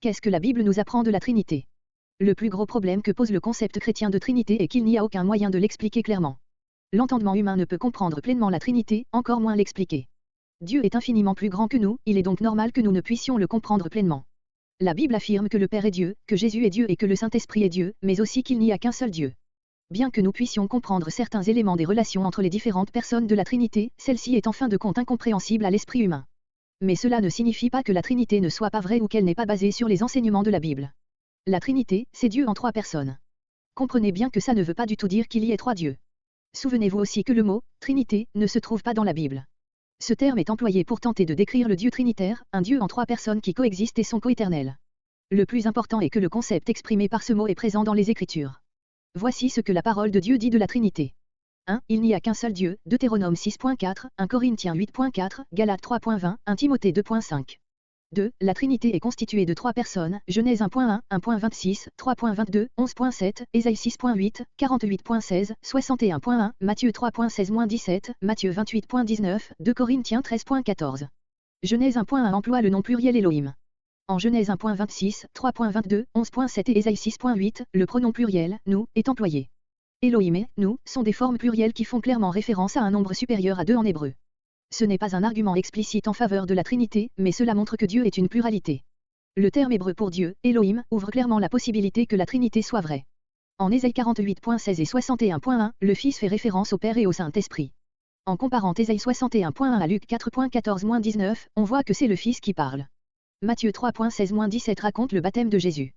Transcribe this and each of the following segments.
Qu'est-ce que la Bible nous apprend de la Trinité? Le plus gros problème que pose le concept chrétien de Trinité est qu'il n'y a aucun moyen de l'expliquer clairement. L'entendement humain ne peut comprendre pleinement la Trinité, encore moins l'expliquer. Dieu est infiniment plus grand que nous, il est donc normal que nous ne puissions le comprendre pleinement. La Bible affirme que le Père est Dieu, que Jésus est Dieu et que le Saint-Esprit est Dieu, mais aussi qu'il n'y a qu'un seul Dieu. Bien que nous puissions comprendre certains éléments des relations entre les différentes personnes de la Trinité, celle-ci est en fin de compte incompréhensible à l'esprit humain. Mais cela ne signifie pas que la Trinité ne soit pas vraie ou qu'elle n'est pas basée sur les enseignements de la Bible. La Trinité, c'est Dieu en 3 personnes. Comprenez bien que ça ne veut pas du tout dire qu'il y ait 3 dieux. Souvenez-vous aussi que le mot « Trinité » ne se trouve pas dans la Bible. Ce terme est employé pour tenter de décrire le Dieu trinitaire, un Dieu en 3 personnes qui coexistent et sont coéternelles. Le plus important est que le concept exprimé par ce mot est présent dans les Écritures. Voici ce que la parole de Dieu dit de la Trinité. 1. Il n'y a qu'un seul Dieu, Deutéronome 6.4, 1 Corinthiens 8.4, Galates 3.20, 1 Timothée 2.5. 2. La Trinité est constituée de 3 personnes, Genèse 1.1, 1.26, 3.22, 11.7, Ésaïe 6.8, 48.16, 61.1, Matthieu 3.16-17, Matthieu 28.19, 2 Corinthiens 13.14. Genèse 1.1 emploie le nom pluriel Elohim. En Genèse 1.26, 3.22, 11.7 et Ésaïe 6.8, le pronom pluriel, nous, est employé. Elohim et nous sont des formes plurielles qui font clairement référence à un nombre supérieur à 2 en hébreu. Ce n'est pas un argument explicite en faveur de la Trinité, mais cela montre que Dieu est une pluralité. Le terme hébreu pour Dieu, Elohim, ouvre clairement la possibilité que la Trinité soit vraie. En Ésaïe 48.16 et 61.1, le Fils fait référence au Père et au Saint-Esprit. En comparant Ésaïe 61.1 à Luc 4.14-19, on voit que c'est le Fils qui parle. Matthieu 3.16-17 raconte le baptême de Jésus.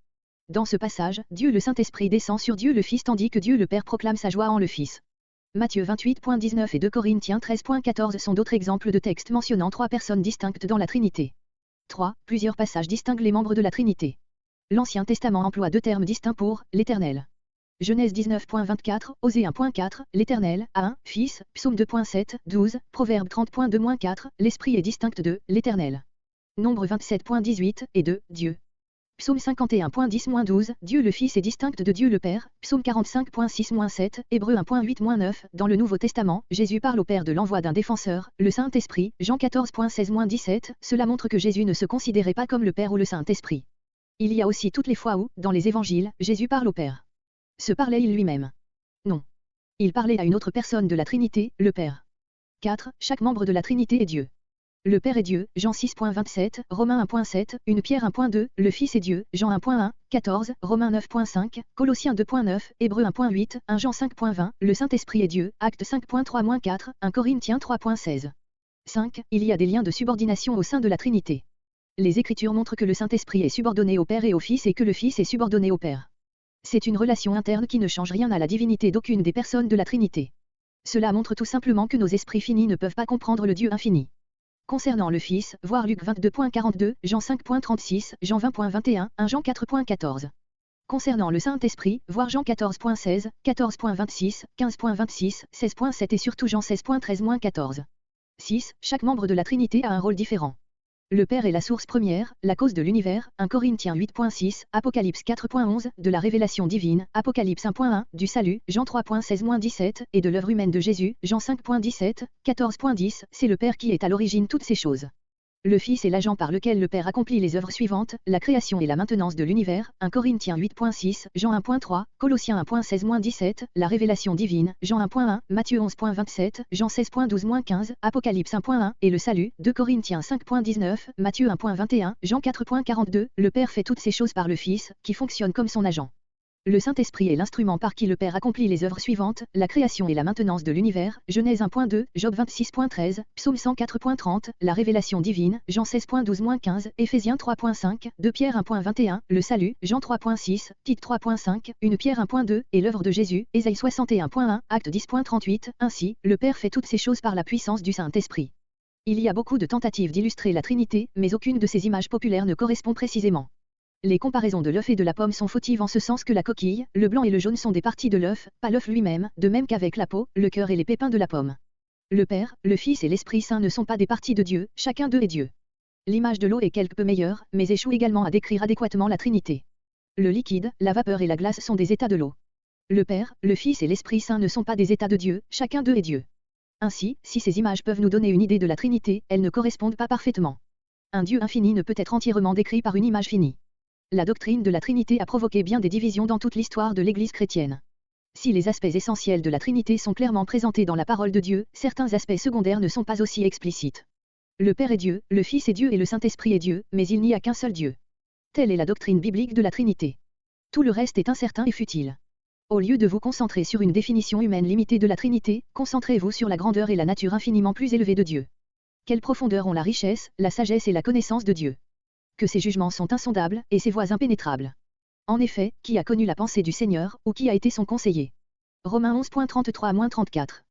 Dans ce passage, Dieu le Saint-Esprit descend sur Dieu le Fils tandis que Dieu le Père proclame sa joie en le Fils. Matthieu 28.19 et 2 Corinthiens 13.14 sont d'autres exemples de textes mentionnant 3 personnes distinctes dans la Trinité. 3. Plusieurs passages distinguent les membres de la Trinité. L'Ancien Testament emploie 2 termes distincts pour « l'Éternel ». Genèse 19.24, Osée 1.4, l'Éternel, à 1, Fils, Psaume 2.7, 12, Proverbe 30.2-4, l'Esprit est distinct de « l'Éternel ». Nombre 27.18 et de « Dieu ». Psaume 51.10-12, Dieu le Fils est distinct de Dieu le Père, Psaume 45.6-7, Hébreux 1.8-9, dans le Nouveau Testament, Jésus parle au Père de l'envoi d'un défenseur, le Saint-Esprit, Jean 14.16-17, cela montre que Jésus ne se considérait pas comme le Père ou le Saint-Esprit. Il y a aussi toutes les fois où, dans les évangiles, Jésus parle au Père. Se parlait-il lui-même? Non. Il parlait à une autre personne de la Trinité, le Père. 4. Chaque membre de la Trinité est Dieu. Le Père est Dieu, Jean 6.27, Romains 1.7, 1 Pierre 1.2, le Fils est Dieu, Jean 1.1, 14, Romains 9.5, Colossiens 2.9, Hébreux 1.8, 1 Jean 5.20, le Saint-Esprit est Dieu, Actes 5.3-4, 1 Corinthiens 3.16. 5. Il y a des liens de subordination au sein de la Trinité. Les Écritures montrent que le Saint-Esprit est subordonné au Père et au Fils et que le Fils est subordonné au Père. C'est une relation interne qui ne change rien à la divinité d'aucune des personnes de la Trinité. Cela montre tout simplement que nos esprits finis ne peuvent pas comprendre le Dieu infini. Concernant le Fils, voir Luc 22.42, Jean 5.36, Jean 20.21, 1 Jean 4.14. Concernant le Saint-Esprit, voir Jean 14.16, 14.26, 15.26, 16.7 et surtout Jean 16.13-14. 6. Chaque membre de la Trinité a un rôle différent. Le Père est la source première, la cause de l'univers, 1 Corinthiens 8.6, Apocalypse 4.11, de la révélation divine, Apocalypse 1.1, du salut, Jean 3.16-17, et de l'œuvre humaine de Jésus, Jean 5.17, 14.10, c'est le Père qui est à l'origine de toutes ces choses. Le Fils est l'agent par lequel le Père accomplit les œuvres suivantes, la création et la maintenance de l'univers, 1 Corinthiens 8.6, Jean 1.3, Colossiens 1.16-17, la révélation divine, Jean 1.1, Matthieu 11.27, Jean 16.12-15, Apocalypse 1.1, et le salut, 2 Corinthiens 5.19, Matthieu 1.21, Jean 4.42, le Père fait toutes ces choses par le Fils, qui fonctionne comme son agent. Le Saint-Esprit est l'instrument par qui le Père accomplit les œuvres suivantes, la création et la maintenance de l'univers, Genèse 1.2, Job 26.13, Psaume 104.30, la révélation divine, Jean 16.12-15, Éphésiens 3.5, 2 Pierre 1.21, le salut, Jean 3.6, Tite 3.5, 1 Pierre 1.2, et l'œuvre de Jésus, Ésaïe 61.1, Acte 10.38, ainsi, le Père fait toutes ces choses par la puissance du Saint-Esprit. Il y a beaucoup de tentatives d'illustrer la Trinité, mais aucune de ces images populaires ne correspond précisément. Les comparaisons de l'œuf et de la pomme sont fautives en ce sens que la coquille, le blanc et le jaune sont des parties de l'œuf, pas l'œuf lui-même, de même qu'avec la peau, le cœur et les pépins de la pomme. Le Père, le Fils et l'Esprit Saint ne sont pas des parties de Dieu, chacun d'eux est Dieu. L'image de l'eau est quelque peu meilleure, mais échoue également à décrire adéquatement la Trinité. Le liquide, la vapeur et la glace sont des états de l'eau. Le Père, le Fils et l'Esprit Saint ne sont pas des états de Dieu, chacun d'eux est Dieu. Ainsi, si ces images peuvent nous donner une idée de la Trinité, elles ne correspondent pas parfaitement. Un Dieu infini ne peut être entièrement décrit par une image finie. La doctrine de la Trinité a provoqué bien des divisions dans toute l'histoire de l'Église chrétienne. Si les aspects essentiels de la Trinité sont clairement présentés dans la parole de Dieu, certains aspects secondaires ne sont pas aussi explicites. Le Père est Dieu, le Fils est Dieu et le Saint-Esprit est Dieu, mais il n'y a qu'un seul Dieu. Telle est la doctrine biblique de la Trinité. Tout le reste est incertain et futile. Au lieu de vous concentrer sur une définition humaine limitée de la Trinité, concentrez-vous sur la grandeur et la nature infiniment plus élevée de Dieu. Quelle profondeur ont la richesse, la sagesse et la connaissance de Dieu. Que ses jugements sont insondables, et ses voies impénétrables. En effet, qui a connu la pensée du Seigneur, ou qui a été son conseiller? Romains 11.33-34.